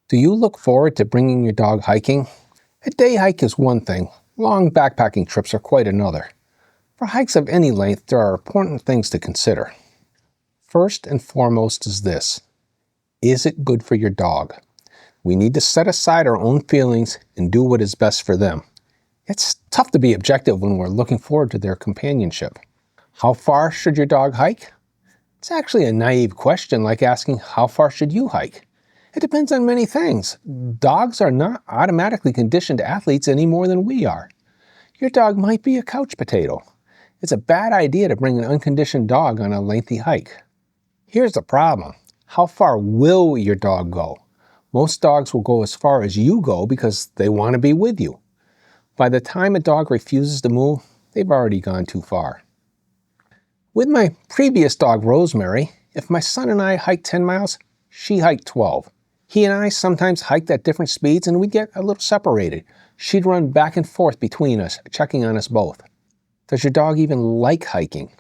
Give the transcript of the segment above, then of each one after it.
Do you look forward to bringing your dog hiking? A day hike is one thing. Long backpacking trips are quite another. For hikes of any length, there are important things to consider. First and foremost is this: is it good for your dog? We need to set aside our own feelings and do what is best for them. It's tough to be objective when we're looking forward to their companionship. How far should your dog hike? It's actually a naive question, like asking, how far should you hike? It depends on many things. Dogs are not automatically conditioned athletes any more than we are. Your dog might be a couch potato. It's a bad idea to bring an unconditioned dog on a lengthy hike. Here's the problem. How far will your dog go? Most dogs will go as far as you go because they want to be with you. By the time a dog refuses to move, they've already gone too far. With my previous dog, Rosemary, if my son and I hiked 10 miles, she hiked 12. He and I sometimes hiked at different speeds and we'd get a little separated. She'd run back and forth between us, checking on us both. Does your dog even like hiking?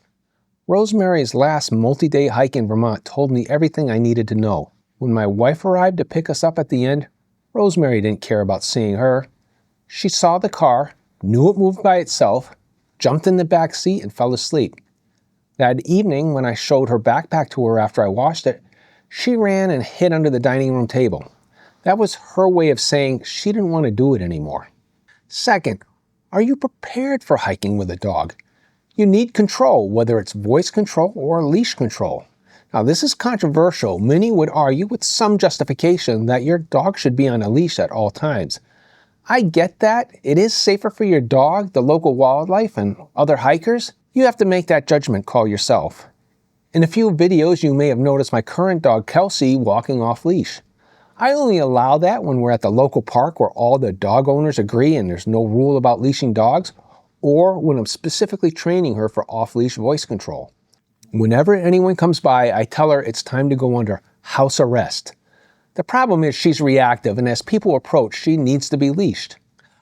Rosemary's last multi-day hike in Vermont told me everything I needed to know. When my wife arrived to pick us up at the end, Rosemary didn't care about seeing her. She saw the car, knew it moved by itself, jumped in the back seat and fell asleep. That evening, when I showed her backpack to her after I washed it, she ran and hid under the dining room table. That was her way of saying she didn't want to do it anymore. Second, are you prepared for hiking with a dog? You need control, whether it's voice control or leash control. Now, this is controversial. Many would argue with some justification that your dog should be on a leash at all times. I get that. It is safer for your dog, the local wildlife, and other hikers. You have to make that judgment call yourself. In a few videos, you may have noticed my current dog, Kelsey, walking off leash. I only allow that when we're at the local park where all the dog owners agree and there's no rule about leashing dogs, or when I'm specifically training her for off-leash voice control. Whenever anyone comes by, I tell her it's time to go under house arrest. The problem is she's reactive, and as people approach, she needs to be leashed.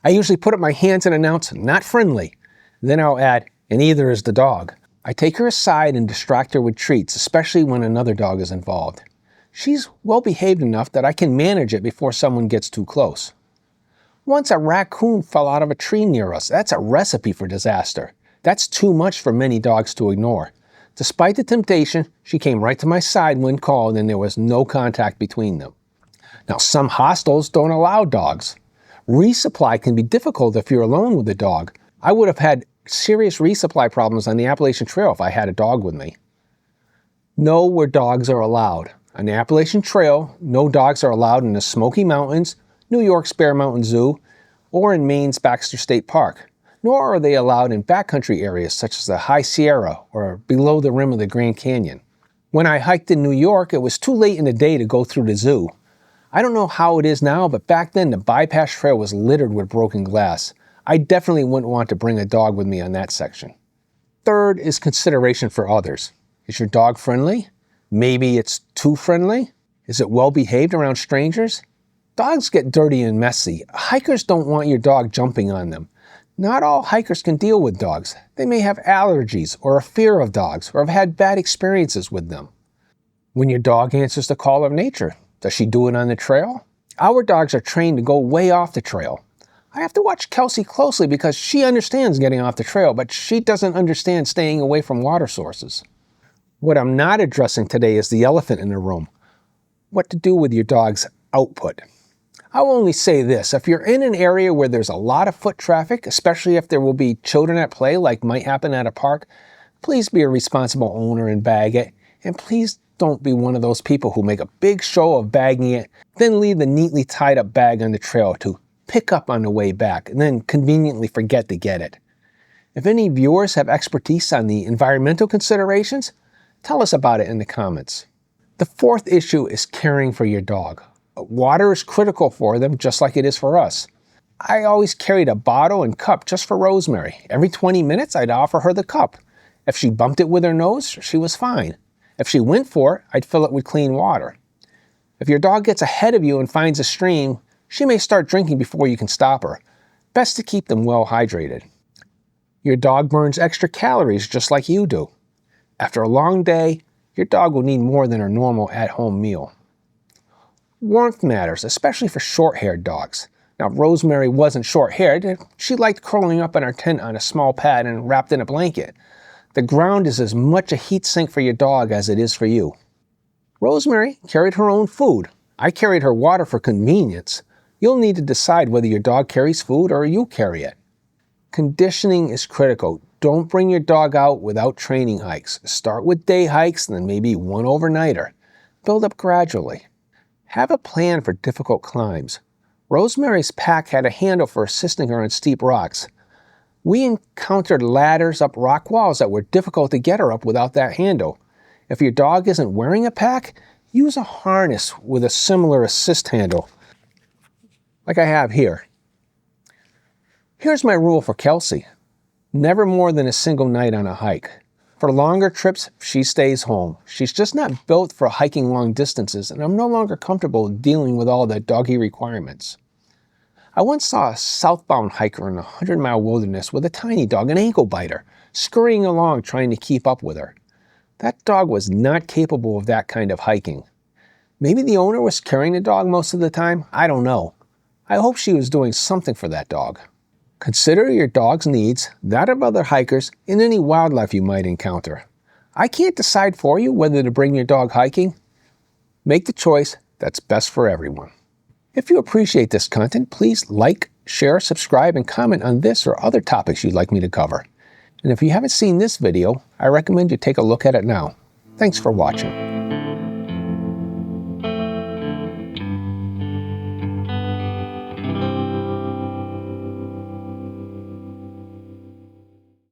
I usually put up my hands and announce, not friendly. Then I'll add, and neither is the dog. I take her aside and distract her with treats, especially when another dog is involved. She's well behaved enough that I can manage it before someone gets too close. Once a raccoon fell out of a tree near us. That's a recipe for disaster. That's too much for many dogs to ignore. Despite the temptation, she came right to my side when called and there was no contact between them. Now, some hostels don't allow dogs. Resupply can be difficult if you're alone with a dog. I would have had serious resupply problems on the Appalachian Trail if I had a dog with me. Know where dogs are allowed. On the Appalachian Trail, no dogs are allowed in the Smoky Mountains, New York's Bear Mountain Zoo, or in Maine's Baxter State Park. Nor are they allowed in backcountry areas such as the High Sierra or below the rim of the Grand Canyon. When I hiked in New York, it was too late in the day to go through the zoo. I don't know how it is now, but back then the bypass trail was littered with broken glass. I definitely wouldn't want to bring a dog with me on that section. Third is consideration for others. Is your dog friendly? Maybe it's too friendly? Is it well behaved around strangers? Dogs get dirty and messy. Hikers don't want your dog jumping on them. Not all hikers can deal with dogs. They may have allergies or a fear of dogs or have had bad experiences with them. When your dog answers the call of nature, does she do it on the trail? Our dogs are trained to go way off the trail. I have to watch Kelsey closely because she understands getting off the trail, but she doesn't understand staying away from water sources. What I'm not addressing today is the elephant in the room: what to do with your dog's output. I'll only say this: if you're in an area where there's a lot of foot traffic, especially if there will be children at play like might happen at a park, please be a responsible owner and bag it, and please don't be one of those people who make a big show of bagging it, then leave the neatly tied up bag on the trail to pick up on the way back, and then conveniently forget to get it. If any viewers have expertise on the environmental considerations, tell us about it in the comments. The fourth issue is caring for your dog. Water is critical for them, just like it is for us. I always carried a bottle and cup just for Rosemary. Every 20 minutes, I'd offer her the cup. If she bumped it with her nose, she was fine. If she went for it, I'd fill it with clean water. If your dog gets ahead of you and finds a stream, she may start drinking before you can stop her. Best to keep them well hydrated. Your dog burns extra calories just like you do. After a long day, your dog will need more than her normal at-home meal. Warmth matters, especially for short-haired dogs. Now, Rosemary wasn't short-haired. She liked curling up in her tent on a small pad and wrapped in a blanket. The ground is as much a heat sink for your dog as it is for you. Rosemary carried her own food. I carried her water for convenience. You'll need to decide whether your dog carries food or you carry it. Conditioning is critical. Don't bring your dog out without training hikes. Start with day hikes and then maybe one overnighter. Build up gradually. Have a plan for difficult climbs. Rosemary's pack had a handle for assisting her on steep rocks. We encountered ladders up rock walls that were difficult to get her up without that handle. If your dog isn't wearing a pack, use a harness with a similar assist handle, like I have here. Here's my rule for Kelsey. Never more than a single night on a hike. For longer trips, she stays home. She's just not built for hiking long distances, and I'm no longer comfortable dealing with all the doggy requirements. I once saw a southbound hiker in a 100-mile wilderness with a tiny dog, an ankle biter, scurrying along trying to keep up with her. That dog was not capable of that kind of hiking. Maybe the owner was carrying the dog most of the time. I don't know. I hope she was doing something for that dog. Consider your dog's needs, that of other hikers, and any wildlife you might encounter. I can't decide for you whether to bring your dog hiking. Make the choice that's best for everyone. If you appreciate this content, please like, share, subscribe, and comment on this or other topics you'd like me to cover. And if you haven't seen this video, I recommend you take a look at it now. Thanks for watching.